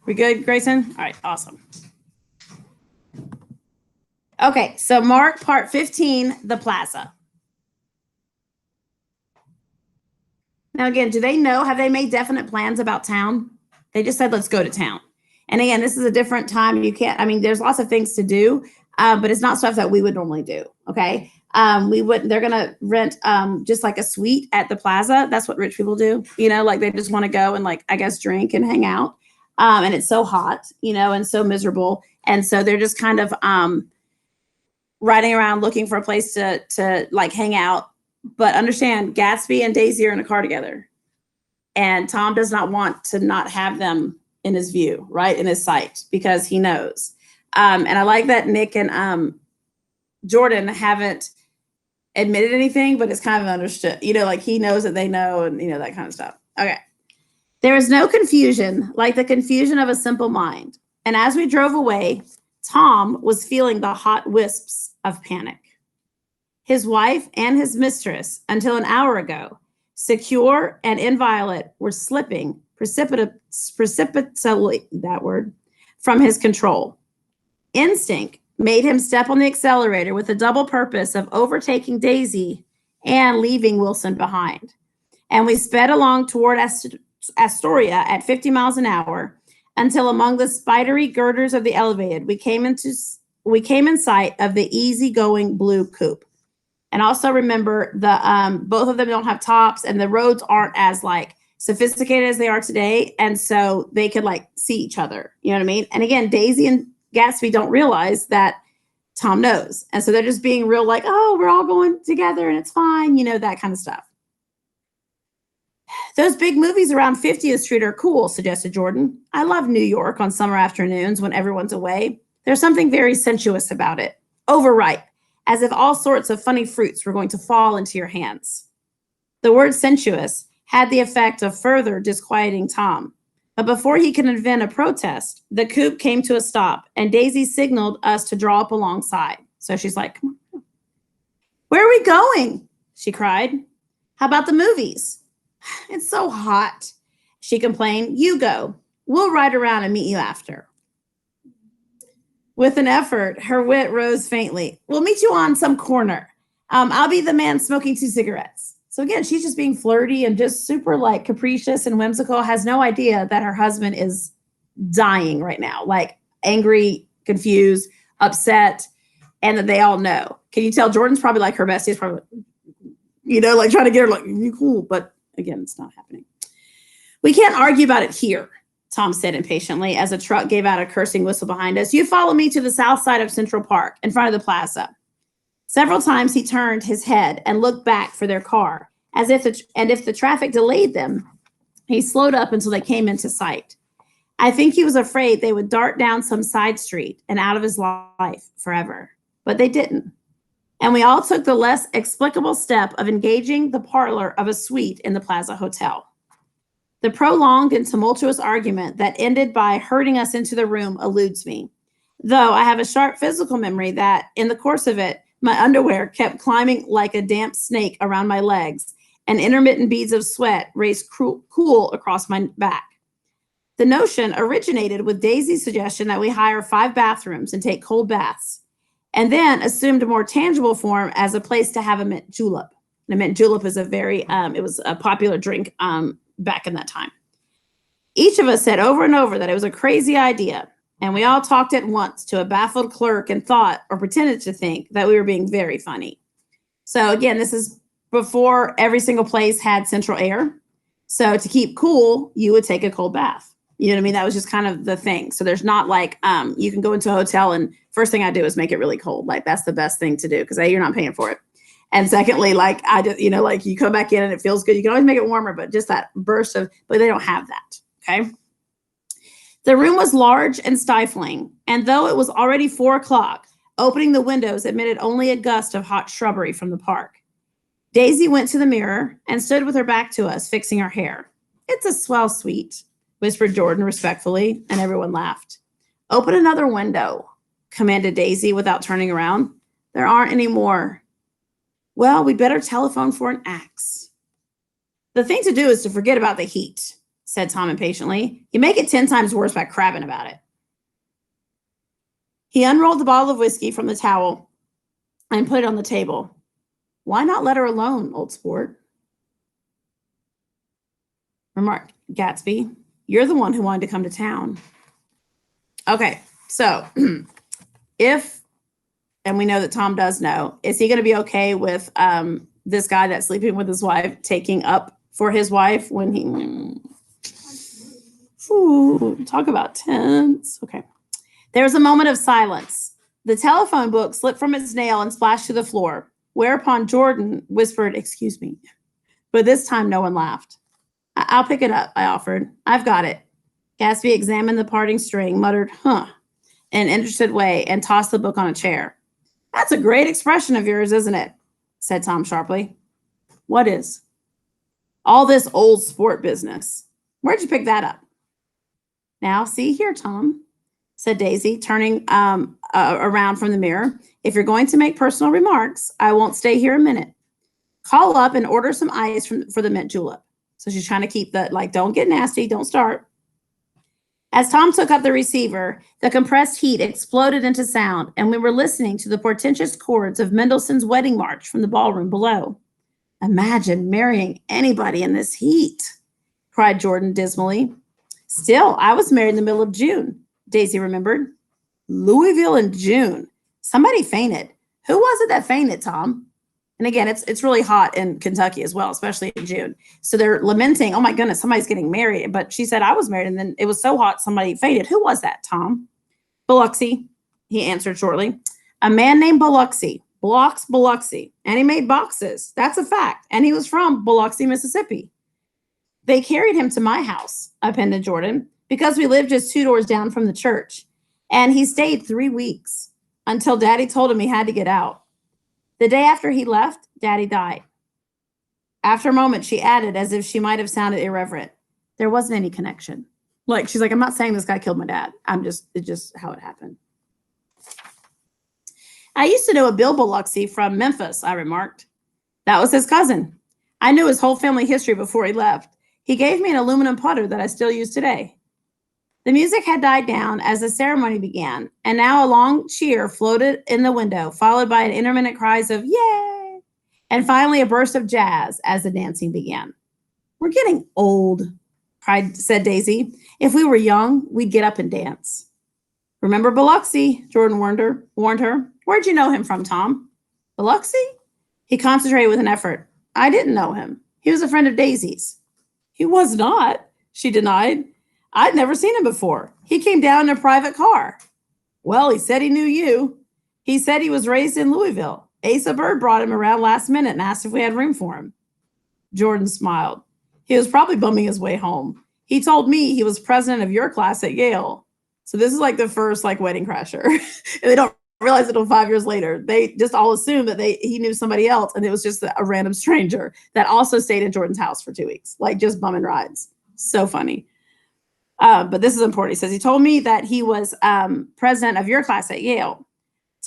We good, Grayson? All right, awesome. Okay, so mark part 15, the Plaza. Now, again, do they know? Have they made definite plans about town? They just said, let's go to town. And again, this is a different time. You can't, I mean, there's lots of things to do, but it's not stuff that we would normally do. Okay. They're going to rent just like a suite at the Plaza. That's what rich people do. You know, like they just want to go and like, I guess, drink and hang out. And it's so hot, you know, and so miserable. And so they're just kind of riding around looking for a place to like hang out. But understand, Gatsby and Daisy are in a car together. And Tom does not want to not have them in his view, right? In his sight, because he knows. And I like that Nick and Jordan haven't admitted anything, but it's kind of understood. You know, like he knows that they know and, you know, that kind of stuff. Okay. There is no confusion like the confusion of a simple mind. And as we drove away, Tom was feeling the hot wisps of panic. His wife and his mistress, until an hour ago, secure and inviolate, were slipping precipitously, that word, from his control. Instinct made him step on the accelerator with the double purpose of overtaking Daisy and leaving Wilson behind. And we sped along toward Astoria at 50 miles an hour until among the spidery girders of the elevated, we came in sight of the easygoing blue coupe. And also remember the both of them don't have tops and the roads aren't as like sophisticated as they are today. And so they could like see each other. You know what I mean? And again, Daisy and Gatsby don't realize that Tom knows. And so they're just being real like, oh, we're all going together and it's fine. You know, that kind of stuff. Those big movies around 50th Street are cool, suggested Jordan. I love New York on summer afternoons when everyone's away. There's something very sensuous about it. Overripe. As if all sorts of funny fruits were going to fall into your hands. The word sensuous had the effect of further disquieting Tom. But before he could invent a protest, the coupe came to a stop and Daisy signaled us to draw up alongside. So she's like, come on. Where are we going? She cried. How about the movies? It's so hot, she complained. You go. We'll ride around and meet you after. With an effort, her wit rose faintly. We'll meet you on some corner. I'll be the man smoking 2 cigarettes. So again, she's just being flirty and just super like capricious and whimsical, has no idea that her husband is dying right now, like angry, confused, upset, and that they all know. Can you tell Jordan's probably like her bestie is probably, you know, like trying to get her like, you cool. But again, it's not happening. We can't argue about it here, Tom said impatiently as a truck gave out a cursing whistle behind us. You follow me to the south side of Central Park in front of the Plaza. Several times he turned his head and looked back for their car, as if the traffic delayed them, he slowed up until they came into sight. I think he was afraid they would dart down some side street and out of his life forever, but they didn't. And we all took the less explicable step of engaging the parlor of a suite in the Plaza Hotel. The prolonged and tumultuous argument that ended by herding us into the room eludes me, though I have a sharp physical memory that, in the course of it, my underwear kept climbing like a damp snake around my legs, and intermittent beads of sweat raced cool across my back. The notion originated with Daisy's suggestion that we hire 5 bathrooms and take cold baths, and then assumed a more tangible form as a place to have a mint julep. And a mint julep is it was a popular drink back in that time. Each of us said over and over that it was a crazy idea, and we all talked at once to a baffled clerk and thought, or pretended to think, that we were being very funny. So again, this is before every single place had central air. So to keep cool, you would take a cold bath. You know what I mean? That was just kind of the thing. So there's not like, you can go into a hotel and first thing I do is make it really cold. Like that's the best thing to do because A, you're not paying for it. And secondly, like I just, you know, like you come back in and it feels good. You can always make it warmer, but just that burst of, but they don't have that. Okay. The room was large and stifling. And though it was already 4 o'clock, opening the windows admitted only a gust of hot shrubbery from the park. Daisy went to the mirror and stood with her back to us, fixing her hair. It's a swell suite, whispered Jordan respectfully, and everyone laughed. Open another window, commanded Daisy without turning around. There aren't any more. Well, we better telephone for an axe. The thing to do is to forget about the heat, said Tom impatiently. You make it 10 times worse by crabbing about it. He unrolled the bottle of whiskey from the towel and put it on the table. Why not let her alone, old sport? Remarked Gatsby. You're the one who wanted to come to town. Okay, so if, and we know that Tom does know, is he going to be okay with this guy that's sleeping with his wife taking up for his wife when he... Ooh, talk about tense. Okay. There was a moment of silence. The telephone book slipped from its nail and splashed to the floor, whereupon Jordan whispered, excuse me. But this time no one laughed. I'll pick it up, I offered. I've got it. Gatsby examined the parting string, muttered, huh, in an interested way, and tossed the book on a chair. That's a great expression of yours, isn't it? Said Tom sharply. What is? All this old sport business. Where'd you pick that up? Now, see here, Tom, said Daisy, turning around from the mirror. If you're going to make personal remarks, I won't stay here a minute. Call up and order some ice for the mint julep. So she's trying to keep that, like, don't get nasty, don't start. As Tom took up the receiver, the compressed heat exploded into sound, and we were listening to the portentous chords of Mendelssohn's Wedding March from the ballroom below. Imagine marrying anybody in this heat, cried Jordan dismally. Still, I was married in the middle of June, Daisy remembered. Louisville in June. Somebody fainted. Who was it that fainted, Tom? And again, it's really hot in Kentucky as well, especially in June. So they're lamenting, oh my goodness, somebody's getting married. But she said, I was married, and then it was so hot, somebody fainted. Who was that, Tom? Biloxi, he answered shortly. A man named Biloxi. Biloxi. And he made boxes. That's a fact. And he was from Biloxi, Mississippi. They carried him to my house, appended Jordan, because we lived just 2 doors down from the church. And he stayed 3 weeks until Daddy told him he had to get out. The day after he left, Daddy died. After a moment, she added, as if she might have sounded irreverent, there wasn't any connection. Like, she's like, I'm not saying this guy killed my dad. It's just how it happened. I used to know a Bill Biloxi from Memphis, I remarked. That was his cousin. I knew his whole family history before he left. He gave me an aluminum putter that I still use today. The music had died down as the ceremony began, and now a long cheer floated in the window, followed by an intermittent cries of yay, and finally a burst of jazz as the dancing began. We're getting old, said Daisy. If we were young, we'd get up and dance. Remember Biloxi, Jordan warned her. Where'd you know him from, Tom? Biloxi? He concentrated with an effort. I didn't know him. He was a friend of Daisy's. He was not, she denied. I'd never seen him before. He came down in a private car. Well, he said he knew you. He said he was raised in Louisville. Asa Bird brought him around last minute and asked if we had room for him. Jordan smiled. He was probably bumming his way home. He told me he was president of your class at Yale. So this is like the first wedding crasher. And they don't realize it until 5 years later. They just all assume that he knew somebody else, and it was just a random stranger that also stayed at Jordan's house for 2 weeks, like just bumming rides. So funny. But this is important. He says, he told me that he was president of your class at Yale.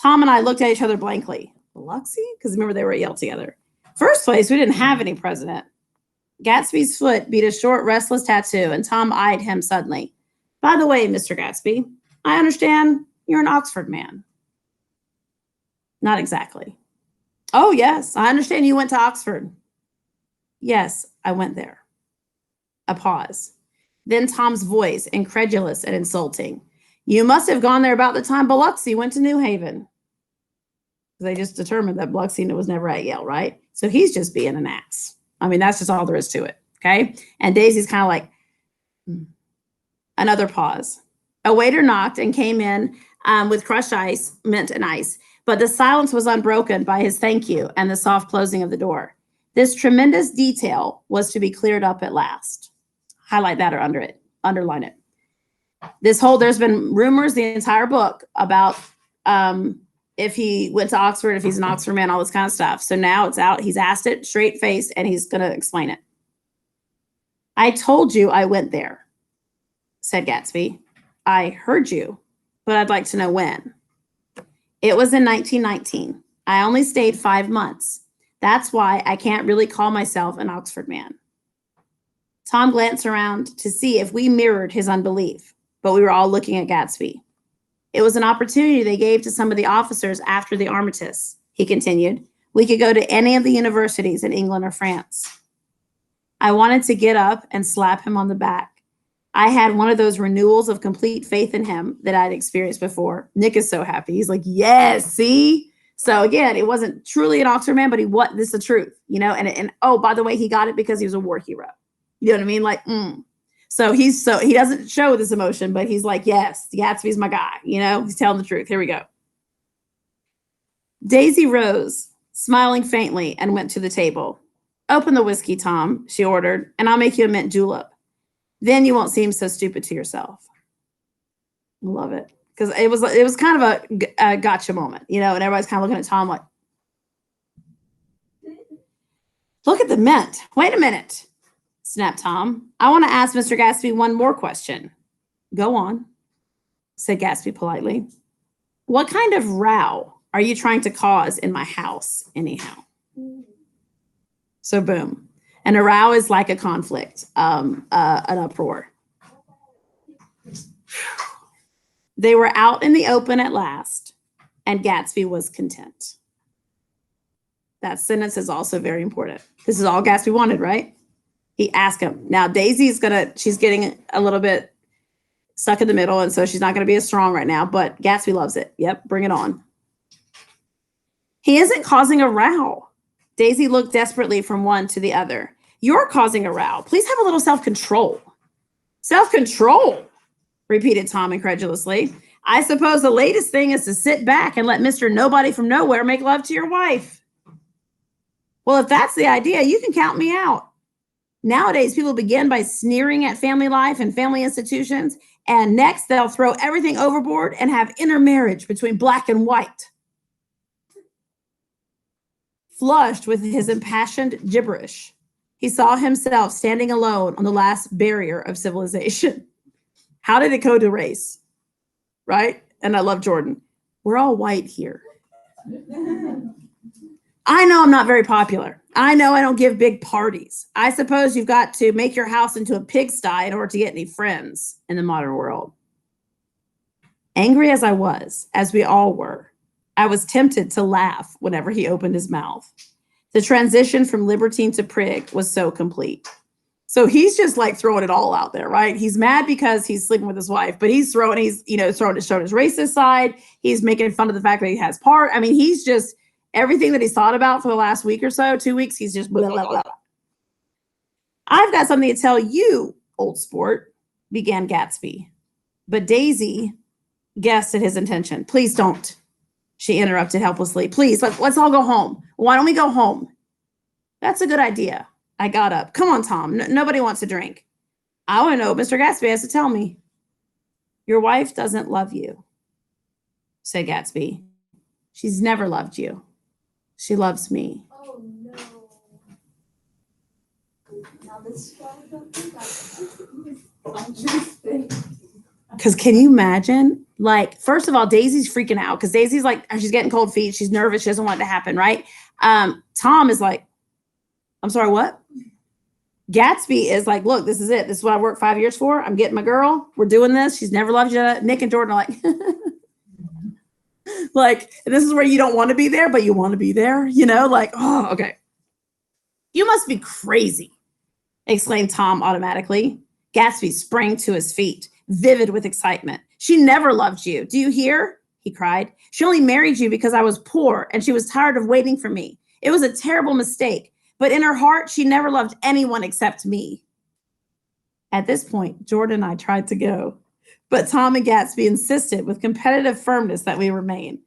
Tom and I looked at each other blankly. Biloxi? Because remember, they were at Yale together. First place, we didn't have any president. Gatsby's foot beat a short, restless tattoo, and Tom eyed him suddenly. By the way, Mr. Gatsby, I understand you're an Oxford man. Not exactly. Oh, yes, I understand you went to Oxford. Yes, I went there. A pause. Then Tom's voice, incredulous and insulting. You must have gone there about the time Biloxi went to New Haven. They just determined that Biloxi was never at Yale, right? So he's just being an ass. I mean, that's just all there is to it, okay? And Daisy's kind of like, Another pause. A waiter knocked and came in with crushed ice, mint and ice. But the silence was unbroken by his thank you and the soft closing of the door. This tremendous detail was to be cleared up at last. Highlight that or underline it. There's been rumors the entire book about if he went to Oxford, if he's an Oxford man, all this kind of stuff. So now it's out. He's asked it straight faced and he's going to explain it. I told you I went there, said Gatsby. I heard you, but I'd like to know when. It was in 1919. I only stayed 5 months. That's why I can't really call myself an Oxford man. Tom glanced around to see if we mirrored his unbelief, but we were all looking at Gatsby. It was an opportunity they gave to some of the officers after the armistice, he continued. We could go to any of the universities in England or France. I wanted to get up and slap him on the back. I had one of those renewals of complete faith in him that I'd experienced before. Nick is so happy. He's like, yes, see? So again, it wasn't truly an Oxford man, but this is the truth, and oh, by the way, he got it because he was a war hero. You know what I mean? Like, So he doesn't show this emotion, but he's like, yes, Gatsby's my guy. He's telling the truth. Here we go. Daisy rose, smiling faintly, and went to the table. Open the whiskey, Tom, she ordered, and I'll make you a mint julep. Then you won't seem so stupid to yourself. I love it. Because it was kind of a gotcha moment, and everybody's kind of looking at Tom like, look at the mint. Wait a minute, snapped Tom. I want to ask Mr. Gatsby one more question. Go on, said Gatsby politely. What kind of row are you trying to cause in my house, anyhow? So boom. And a row is like a conflict, an uproar. They were out in the open at last, and Gatsby was content. That sentence is also very important. This is all Gatsby wanted, right? He asked him. Now, Daisy's she's getting a little bit stuck in the middle, and so she's not going to be as strong right now, but Gatsby loves it. Yep, bring it on. He isn't causing a row. Daisy looked desperately from one to the other. You're causing a row. Please have a little self-control. Self-control, repeated Tom incredulously. I suppose the latest thing is to sit back and let Mr. Nobody from Nowhere make love to your wife. Well, if that's the idea, you can count me out. Nowadays, people begin by sneering at family life and family institutions, and next they'll throw everything overboard and have intermarriage between black and white. Flushed with his impassioned gibberish, he saw himself standing alone on the last barrier of civilization. How did it go to race? Right? And I love Jordan. We're all white here. I know I'm not very popular. I know I don't give big parties. I suppose you've got to make your house into a pigsty in order to get any friends in the modern world. Angry as I was, as we all were, I was tempted to laugh whenever he opened his mouth. The transition from libertine to prig was so complete. So he's just like throwing it all out there, right? He's mad because he's sleeping with his wife, but he's showing his racist side. He's making fun of the fact that he has part. I mean, he's just everything that he's thought about for the last week or so, 2 weeks, he's just blah, blah, blah. I've got something to tell you, old sport, began Gatsby. But Daisy guessed at his intention. Please don't, she interrupted helplessly. Please, let's all go home. Why don't we go home? That's a good idea. I got up. Come on, Tom. Nobody wants to drink. I want to know what Mr. Gatsby has to tell me. Your wife doesn't love you, said Gatsby. She's never loved you. She loves me. Oh, no. Now this because can you imagine? Like, first of all, Daisy's freaking out because Daisy's like, she's getting cold feet. She's nervous. She doesn't want it to happen, right? Tom is like, I'm sorry, what? Gatsby is like, look, this is it. This is what I worked 5 years for. I'm getting my girl. We're doing this. She's never loved you. Nick and Jordan are like, like, this is where you don't want to be there, but you want to be there, like, oh, okay. You must be crazy, exclaimed Tom automatically. Gatsby sprang to his feet, vivid with excitement. She never loved you. Do you hear? He cried. She only married you because I was poor and she was tired of waiting for me. It was a terrible mistake, but in her heart, she never loved anyone except me. At this point, Jordan and I tried to go, but Tom and Gatsby insisted with competitive firmness that we remain,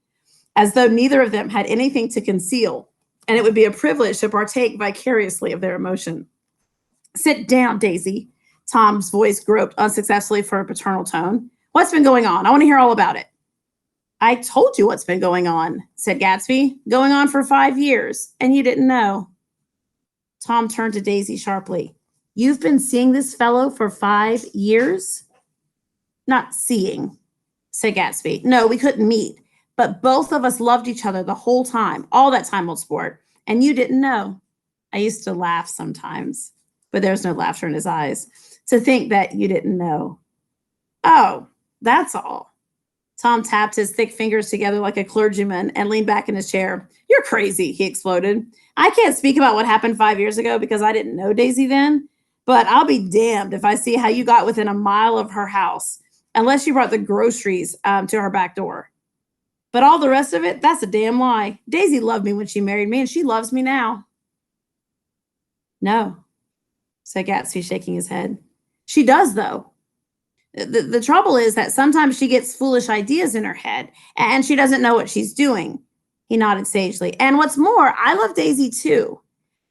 as though neither of them had anything to conceal, and it would be a privilege to partake vicariously of their emotion. Sit down, Daisy. Tom's voice groped unsuccessfully for a paternal tone. What's been going on? I want to hear all about it. I told you what's been going on, said Gatsby. Going on for 5 years, and you didn't know. Tom turned to Daisy sharply. You've been seeing this fellow for 5 years? Not seeing, said Gatsby. No, we couldn't meet, but both of us loved each other the whole time, all that time, old sport, and you didn't know. I used to laugh sometimes. but there was no laughter in his eyes. To think that you didn't know. Oh, that's all. Tom tapped his thick fingers together like a clergyman and leaned back in his chair. You're crazy, he exploded. I can't speak about what happened 5 years ago because I didn't know Daisy then, but I'll be damned if I see how you got within a mile of her house, unless you brought the groceries to her back door. But all the rest of it, that's a damn lie. Daisy loved me when she married me, and she loves me now. No, said Gatsby, shaking his head. She does, though. The trouble is that sometimes she gets foolish ideas in her head, and she doesn't know what she's doing. He nodded sagely. And what's more, I love Daisy, too.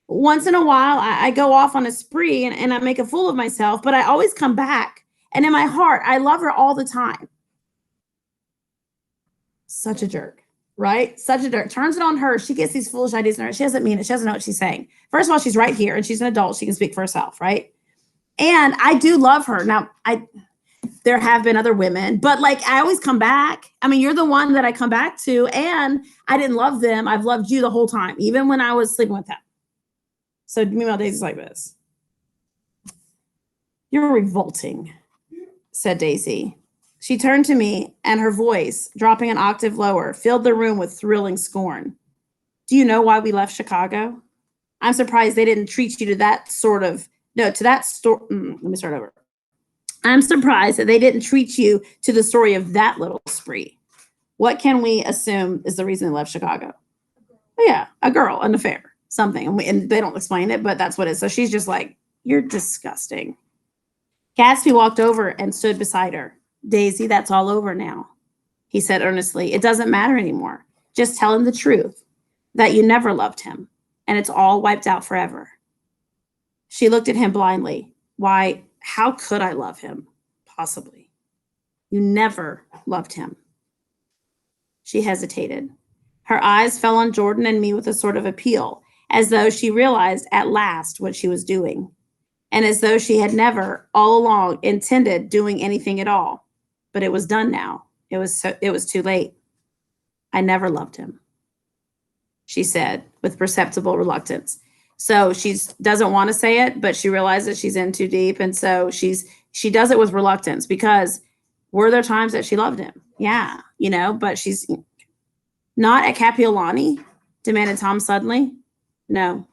Once in a while, I go off on a spree, and I make a fool of myself, but I always come back. And in my heart, I love her all the time. Such a jerk, right? Such a jerk. Turns it on her. She gets these foolish ideas in her. She doesn't mean it. She doesn't know what she's saying. First of all, she's right here, and she's an adult. She can speak for herself, right? And I do love her. Now, there have been other women, but like I always come back. I mean, you're the one that I come back to, and I didn't love them. I've loved you the whole time, even when I was sleeping with them. So meanwhile, Daisy's like this. You're revolting, said Daisy. She turned to me, and her voice, dropping an octave lower, filled the room with thrilling scorn. Do you know why we left Chicago? I'm surprised they didn't treat you to that sort of, no, to that story. Let me start over. I'm surprised that they didn't treat you to the story of that little spree. What can we assume is the reason they left Chicago? Oh, yeah, a girl, an affair, something. And they don't explain it, but that's what it is. So she's just like, you're disgusting. Gatsby walked over and stood beside her. Daisy, that's all over now, he said earnestly. It doesn't matter anymore. Just tell him the truth, that you never loved him, and it's all wiped out forever. She looked at him blindly. Why, how could I love him? Possibly. You never loved him. She hesitated. Her eyes fell on Jordan and me with a sort of appeal, as though she realized at last what she was doing, and as though she had never, all along, intended doing anything at all. But it was done now. It was too late. I never loved him, she said with perceptible reluctance. So she doesn't want to say it, but she realizes she's in too deep. And so she does it with reluctance, because were there times that she loved him? Yeah, but she's not at Capiolani, demanded Tom suddenly. No.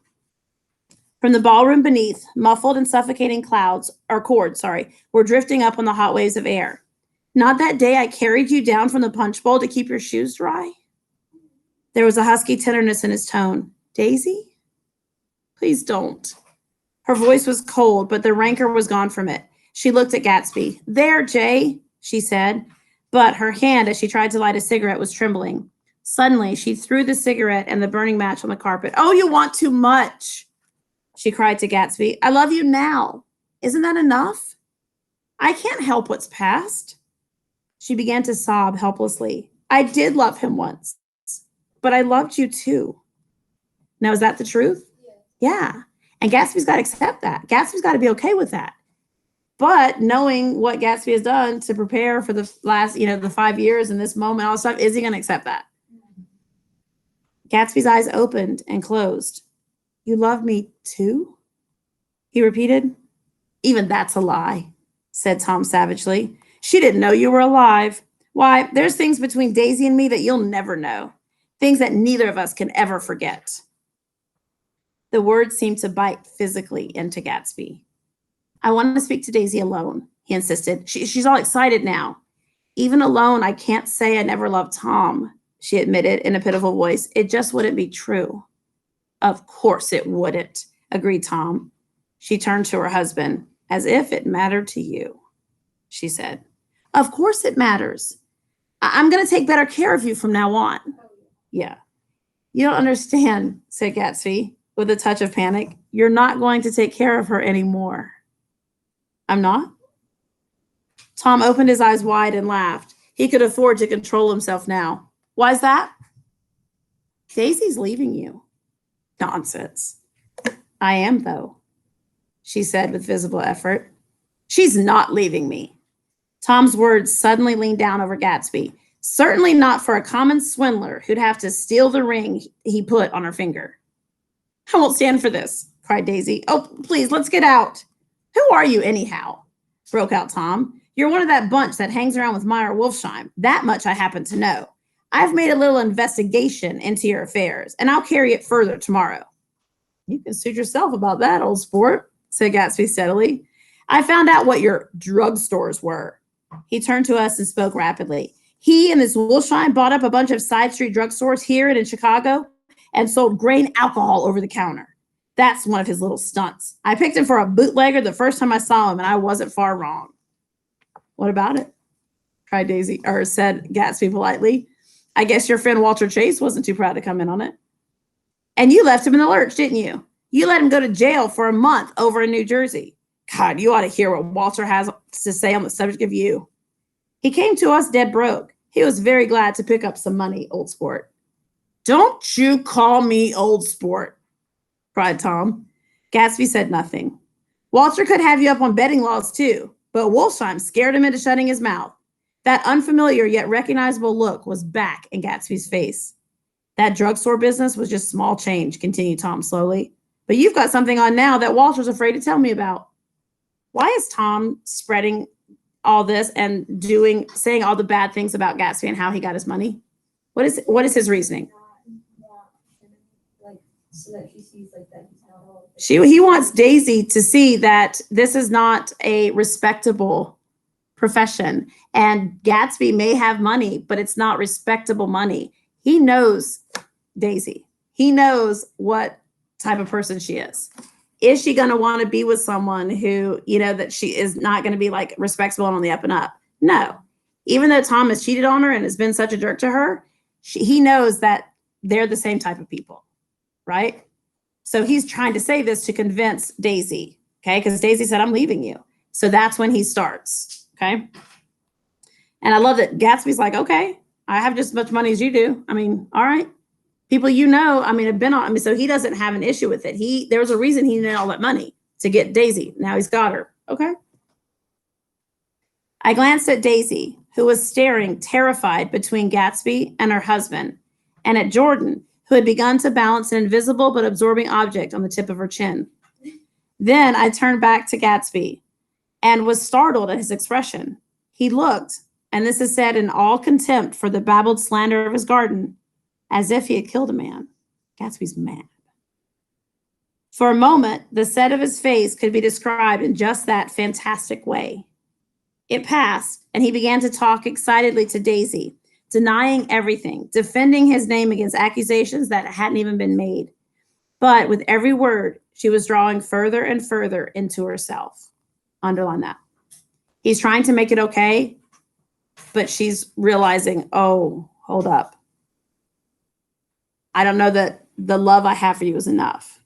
From the ballroom beneath, muffled and suffocating cords, were drifting up on the hot waves of air. Not that day I carried you down from the punch bowl to keep your shoes dry? There was a husky tenderness in his tone. Daisy? Please don't. Her voice was cold, but the rancor was gone from it. She looked at Gatsby. There, Jay, she said, but her hand, as she tried to light a cigarette, was trembling. Suddenly, she threw the cigarette and the burning match on the carpet. Oh, you want too much, she cried to Gatsby. I love you now. Isn't that enough? I can't help what's past. She began to sob helplessly. I did love him once, but I loved you too. Now, is that the truth? Yeah. And Gatsby's got to accept that. Gatsby's got to be okay with that. But knowing what Gatsby has done to prepare for the last, the 5 years and this moment, all this stuff, is he going to accept that? Gatsby's eyes opened and closed. You love me too? He repeated. Even that's a lie, said Tom savagely. She didn't know you were alive. Why, there's things between Daisy and me that you'll never know. Things that neither of us can ever forget. The words seemed to bite physically into Gatsby. I want to speak to Daisy alone, he insisted. She's all excited now. Even alone, I can't say I never loved Tom, she admitted in a pitiful voice. It just wouldn't be true. Of course it wouldn't, agreed Tom. She turned to her husband. As if it mattered to you, she said. Of course it matters. I'm going to take better care of you from now on. Yeah. You don't understand, said Gatsby with a touch of panic. You're not going to take care of her anymore. I'm not? Tom opened his eyes wide and laughed. He could afford to control himself now. Why's that? Daisy's leaving you. Nonsense. I am, though, she said with visible effort. She's not leaving me. Tom's words suddenly leaned down over Gatsby. Certainly not for a common swindler who'd have to steal the ring he put on her finger. I won't stand for this, cried Daisy. Oh, please, let's get out. Who are you anyhow? Broke out Tom. You're one of that bunch that hangs around with Meyer Wolfsheim. That much I happen to know. I've made a little investigation into your affairs, and I'll carry it further tomorrow. You can suit yourself about that, old sport, said Gatsby steadily. I found out what your drugstores were. He turned to us and spoke rapidly. He and this Wolfsheim bought up a bunch of side street drugstores here and in Chicago and sold grain alcohol over the counter. That's one of his little stunts. I picked him for a bootlegger the first time I saw him, and I wasn't far wrong. What about it? Cried Daisy, or said Gatsby politely. I guess your friend Walter Chase wasn't too proud to come in on it. And you left him in the lurch, didn't you? You let him go to jail for a month over in New Jersey. God, you ought to hear what Walter has to say on the subject of you. He came to us dead broke. He was very glad to pick up some money, old sport. Don't you call me old sport, cried Tom. Gatsby said nothing. Walter could have you up on betting laws too, but Wolfsheim scared him into shutting his mouth. That unfamiliar yet recognizable look was back in Gatsby's face. That drugstore business was just small change, continued Tom slowly. But you've got something on now that Walter's afraid to tell me about. Why is Tom spreading all this and saying all the bad things about Gatsby and how he got his money? What is his reasoning? So that she sees like that he's not all. He wants Daisy to see that this is not a respectable profession, and Gatsby may have money, but it's not respectable money. He knows Daisy. He knows what type of person she is. Is she going to want to be with someone who, that she is not going to be like respectable and on the up and up? No. Even though Tom has cheated on her and has been such a jerk to her, he knows that they're the same type of people, right? So he's trying to say this to convince Daisy, okay? Because Daisy said, I'm leaving you. So that's when he starts, okay? And I love that Gatsby's like, okay, I have just as much money as you do. I mean, all right. People have been on, so he doesn't have an issue with it. There was a reason he needed all that money to get Daisy. Now he's got her, okay? I glanced at Daisy, who was staring terrified between Gatsby and her husband, and at Jordan, who had begun to balance an invisible but absorbing object on the tip of her chin. Then I turned back to Gatsby and was startled at his expression. He looked, and this is said in all contempt for the babbled slander of his garden, as if he had killed a man. Gatsby's mad. For a moment, the set of his face could be described in just that fantastic way. It passed, and he began to talk excitedly to Daisy, denying everything, defending his name against accusations that hadn't even been made. But with every word, she was drawing further and further into herself. Underline that. He's trying to make it okay, but she's realizing, oh, hold up. I don't know that the love I have for you is enough,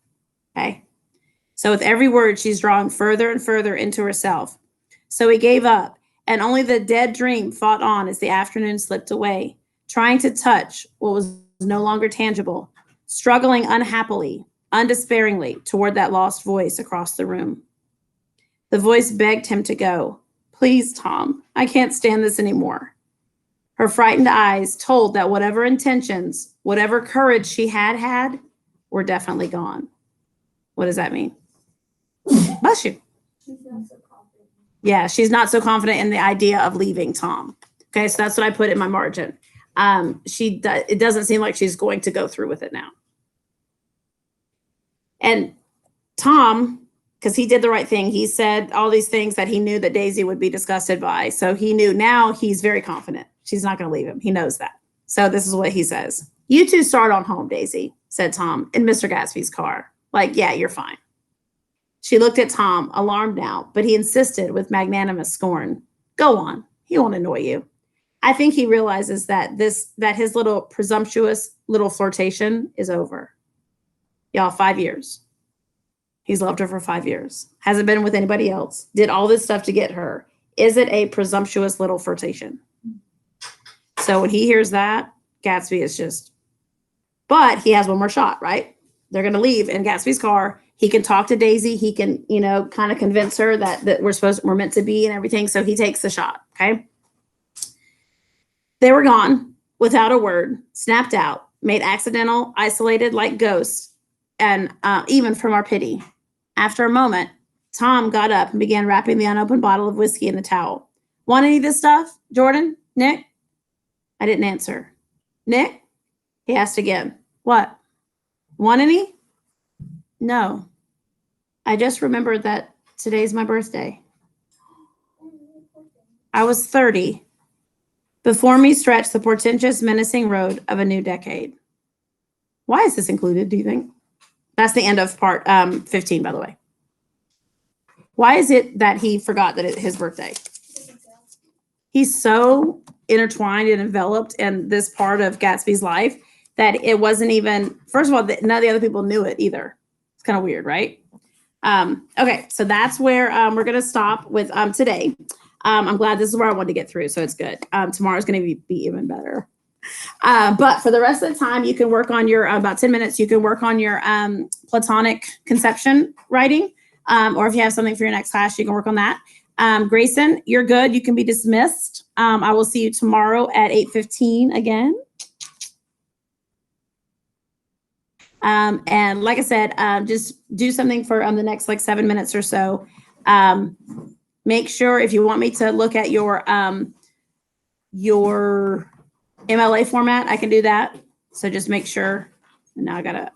okay? So with every word, she's drawing further and further into herself. So he gave up, and only the dead dream fought on as the afternoon slipped away, trying to touch what was no longer tangible, struggling unhappily, undespairingly toward that lost voice across the room. The voice begged him to go. Please, Tom, I can't stand this anymore. Her frightened eyes told that whatever intentions, whatever courage she had, were definitely gone. What does that mean? Bless you. She's not so confident. Yeah, she's not so confident in the idea of leaving Tom. Okay, so that's what I put in my margin. It doesn't seem like she's going to go through with it now. And Tom, because he did the right thing, he said all these things that he knew that Daisy would be disgusted by. So he knew now he's very confident. She's not going to leave him. He knows that. So this is what he says. You two start on home, Daisy, said Tom in Mr. Gatsby's car. Like, yeah, you're fine. She looked at Tom, alarmed now, but he insisted with magnanimous scorn. Go on. He won't annoy you. I think he realizes that his little presumptuous little flirtation is over. Y'all, 5 years. He's loved her for 5 years. Hasn't been with anybody else. Did all this stuff to get her. Is it a presumptuous little flirtation? So when he hears that, Gatsby is just, but he has one more shot, right? They're going to leave in Gatsby's car. He can talk to Daisy. He can, kind of convince her that we're meant to be and everything. So he takes the shot. Okay. They were gone without a word, snapped out, made accidental, isolated like ghosts. and even from our pity. After a moment, Tom got up and began wrapping the unopened bottle of whiskey in the towel. Want any of this stuff, Jordan? Nick? I didn't answer. Nick? He asked again. What? Want any? No. I just remembered that today's my birthday. I was 30. Before me stretched the portentous, menacing road of a new decade. Why is this included, do you think? That's the end of part 15, by the way. Why is it that he forgot that it's his birthday? He's so intertwined and enveloped in this part of Gatsby's life that it wasn't even, first of all, none of the other people knew it either. It's kind of weird, right? Okay, so that's where we're going to stop with today. I'm glad this is where I wanted to get through, so it's good. Tomorrow's going to be even better. But for the rest of the time, you can work on your, about 10 minutes, you can work on your Platonic conception writing. Or if you have something for your next class, you can work on that. Grayson, you're good. You can be dismissed. I will see you tomorrow at 8:15 again. And like I said, just do something for the next like 7 minutes or so. Make sure if you want me to look at your MLA format, I can do that. So just make sure. And now I gotta